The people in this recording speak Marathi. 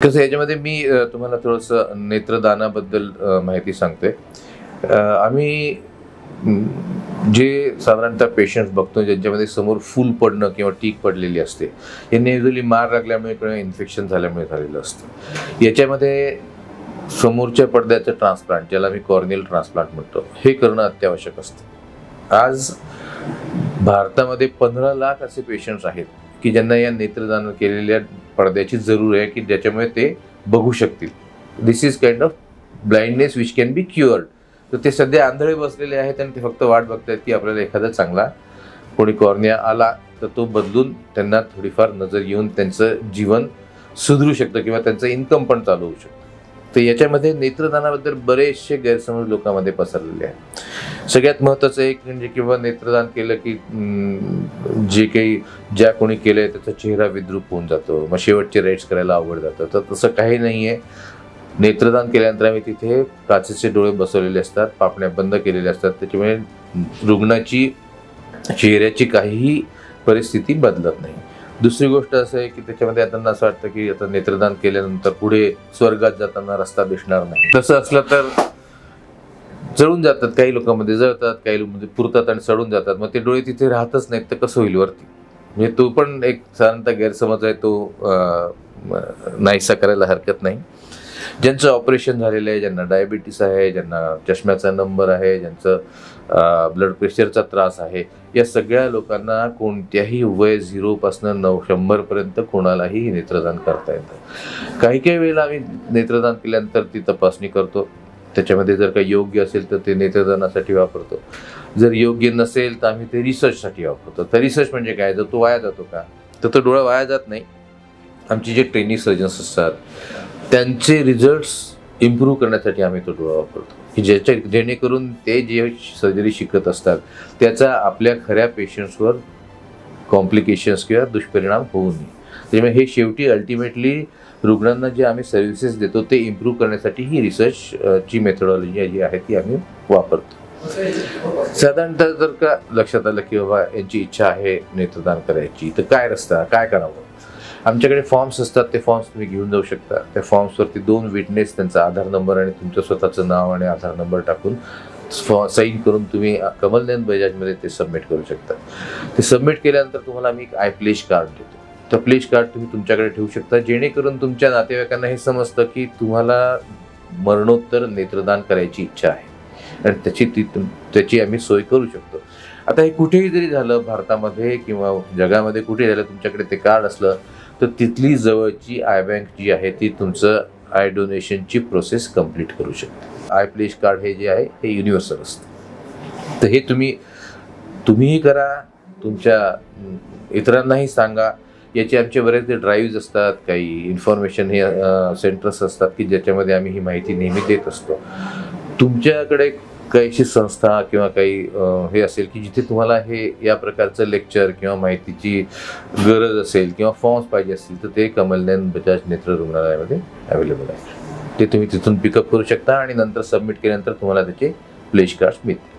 कसं याच्यामध्ये मी तुम्हाला थोडंसं नेत्रदानाबद्दल माहिती सांगतोय. आम्ही जे साधारणतः पेशंट्स बघतो ज्यांच्यामध्ये समोर फूल पडणं किंवा टीक पडलेली असते, हे युजली मार लागल्यामुळे किंवा इन्फेक्शन झाल्यामुळे झालेलं असतं. याच्यामध्ये समोरच्या पडद्याचं ट्रान्सप्लांट, ज्याला मी कॉर्नियल ट्रान्सप्लांट म्हणतो, हे करणं अत्यावश्यक असतं. आज भारतामध्ये 15 लाख असे पेशंट्स आहेत की ज्यांना या नेत्रदान केलेल्या पडद्याची जरूर आहे की ज्याच्यामुळे ते बघू शकतील. This is kind of blindness which can be cured. तर ते सध्या आंधळे बसलेले आहेत आणि ते फक्त वाट बघतायत की आपल्याला एखादा चांगला कोणी कॉर्निया आला तर तो बदलून त्यांना थोडीफार नजर येऊन त्यांचं जीवन सुधरू शकतं किंवा त्यांचं इन्कम पण चालू होऊ शकतं. तर याच्यामध्ये नेत्रदानाबद्दल बरेचसे गैरसमज लोकांमध्ये पसरलेले आहेत. सगळ्यात महत्त्वाचं एक म्हणजे किंवा नेत्रदान केलं की ज्या कोणी केलंय त्याचा चेहरा विद्रूप होऊन जातो, मग शेवटचे राईट्स करायला अवघड जातं. तर तसं काही नाही आहे. नेत्रदान केल्यानंतर आम्ही तिथे काचेचे डोळे बसवलेले असतात, पापण्या बंद केलेल्या असतात. त्याच्यामुळे रुग्णाची चेहऱ्याची काहीही परिस्थिती बदलत नाही. दुसरी गोष्ट असं आहे की त्याच्यामध्ये आता असं वाटतं की आता नेत्रदान केल्यानंतर पुढे स्वर्गात जाताना रस्ता दिसणार नाही. तसं असलं तर जळून जातात, काही लोकांमध्ये जळतात, काही लोकांमध्ये पुरतात आणि सडून जातात. मग ते डोळे तिथे राहतच नाहीत तर कसं होईल वरती? म्हणजे तो पण एक साधारणतः गैरसमज आहे, तो नाहीसा करायला हरकत नाही. ज्यांचं ऑपरेशन झालेलं आहे, ज्यांना डायबिटीस आहे, ज्यांना चष्म्याचा नंबर आहे, ज्यांचं ब्लड प्रेशरचा त्रास आहे, या सगळ्या लोकांना कोणत्याही वय 0 पासून 100 पर्यंत कोणालाही नेत्रदान करता येतं. काही काही वेळेला आम्ही नेत्रदान केल्यानंतर ती तपासणी करतो. त्याच्यामध्ये जर काही योग्य असेल तर ते नेत्रदानासाठी वापरतो. जर योग्य नसेल तर आम्ही ते रिसर्चसाठी वापरतो. तर रिसर्च म्हणजे काय? जर तो वाया जातो का? तर तो डोळा वाया जात नाही. आमचे जे ट्रेनिंग सर्जन्स असतात त्यांचे रिझल्ट्स इम्प्रूव्ह करण्यासाठी आम्ही तो डोळा वापरतो की जेणेकरून ते जे सर्जरी शिकत असतात त्याचा आपल्या खऱ्या पेशंट्सवर कॉम्प्लिकेशन्स किंवा दुष्परिणाम होऊ नये. त्यामुळे हे शेवटी अल्टिमेटली रुग्णांना जे आम्ही सर्व्हिसेस देतो ते इम्प्रूव्ह करण्यासाठी ही रिसर्चची मेथडॉलॉजी जी आहे ती आम्ही वापरतो. साधारणतः जर का लक्षात आलं की बाबा यांची इच्छा आहे नेत्रदान करायची, तर काय रस्ता, काय करावं? आमच्याकडे फॉर्म्स असतात, ते फॉर्म्स तुम्ही घेऊन जाऊ शकता. त्या फॉर्म्सवरती 2 विटनेस, त्यांचा आधार नंबर आणि तुमचं स्वतःचं नाव आणि आधार नंबर टाकून साईन करून तुम्ही कमलनयन बजाजमध्ये ते सबमिट करू शकता. ते सबमिट केल्यानंतर तुम्हाला आम्ही एक आय प्लेज कार्ड देतो. तर प्लेज कार्ड तुम्ही तुमच्याकडे ठेवू शकता, जेणेकरून तुमच्या नातेवाईकांना हे समजतं की तुम्हाला मरणोत्तर नेत्रदान करायची इच्छा आहे आणि त्याची आम्ही सोय करू शकतो. आता हे कुठेही जरी झालं, भारतामध्ये किंवा जगामध्ये कुठे झालं, तुमच्याकडे ते कार्ड असलं तर तिथली जवळची आय बँक जी आहे ती तुमचं आय डोनेशनची प्रोसेस कंप्लीट करू शकते. आय प्लेज कार्ड हे जे आहे हे युनिव्हर्सल असतं. तर हे तुम्हीही करा, तुमच्या इतरांनाही सांगा. याचे आमचे बरेचसे ड्राईव्ज असतात, काही इन्फॉर्मेशन हे सेंटर्स असतात की ज्याच्यामध्ये आम्ही ही माहिती नेहमी देत असतो. तुमच्याकडे काहीशी संस्था किंवा काही हे असेल की जिथे तुम्हाला हे या प्रकारचं लेक्चर किंवा माहितीची गरज असेल किंवा फॉर्म्स पाहिजे असतील तर ते कमलनयन बजाज नेत्र रुग्णालयामध्ये अवेलेबल आहे. ते तुम्ही तिथून पिकअप करू शकता आणि नंतर सबमिट केल्यानंतर तुम्हाला त्याचे प्लेज कार्ड्स मिळतील.